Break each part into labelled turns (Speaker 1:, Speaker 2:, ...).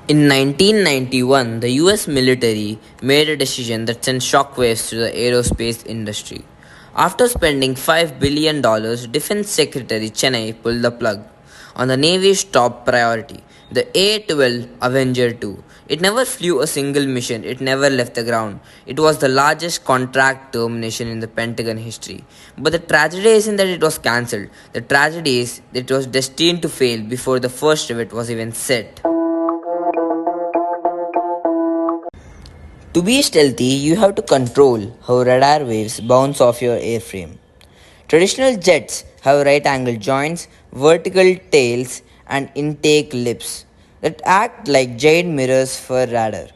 Speaker 1: In 1991, the US military made a decision that sent shockwaves to the aerospace industry. After spending $5 billion, Defense Secretary Chennai pulled the plug on the Navy's top priority, the A-12 Avenger II. It never flew a single mission, it never left the ground. It was the largest contract termination in the Pentagon history. But the tragedy isn't that it was cancelled, the tragedy is that it was destined to fail before the first rivet was even set. To be stealthy, you have to control how radar waves bounce off your airframe. Traditional jets have right angle joints, vertical tails, and intake lips that act like giant mirrors for radar.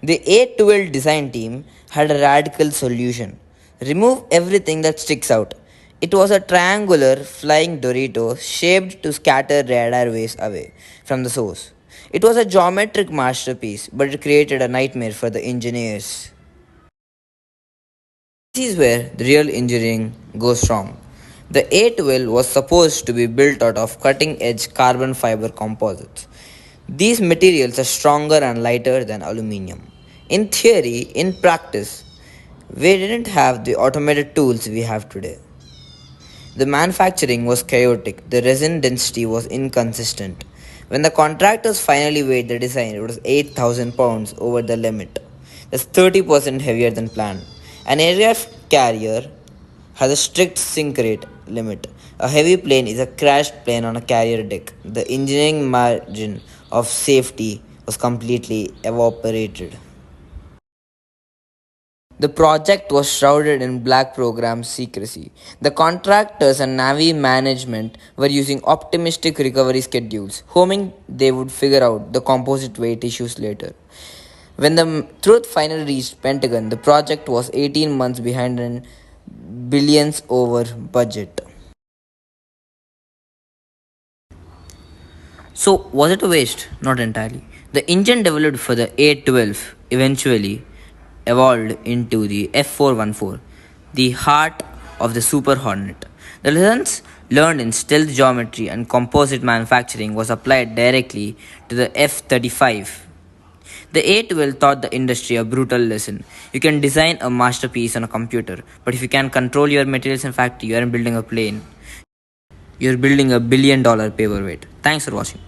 Speaker 1: The A12 design team had a radical solution: remove everything that sticks out. It was a triangular flying Dorito shaped to scatter radar waves away from the source. It was a geometric masterpiece, but it created a nightmare for the engineers. This is where the real engineering goes wrong. The A12 was supposed to be built out of cutting edge carbon fiber composites. These materials are stronger and lighter than aluminium. In theory, in practice, we didn't have the automated tools we have today. The manufacturing was chaotic, the resin density was inconsistent. When the contractors finally weighed the design, it was 8,000 pounds over the limit. That's 30% heavier than planned. An aircraft carrier has a strict sink rate limit. A heavy plane is a crashed plane on a carrier deck. The engineering margin of safety was completely evaporated. The project was shrouded in black program secrecy. The contractors and Navy management were using optimistic recovery schedules, hoping they would figure out the composite weight issues later. When the truth finally reached Pentagon, the project was 18 months behind and billions over budget. So, was it a waste? Not entirely. The engine developed for the A12 eventually evolved into the F414, the heart of the Super Hornet. The lessons learned in stealth geometry and composite manufacturing was applied directly to the F-35. The A12 taught the industry a brutal lesson. You can design a masterpiece on a computer, but if you can't control your materials in factory, you aren't building a plane. You're building a $1 billion paperweight. Thanks for watching.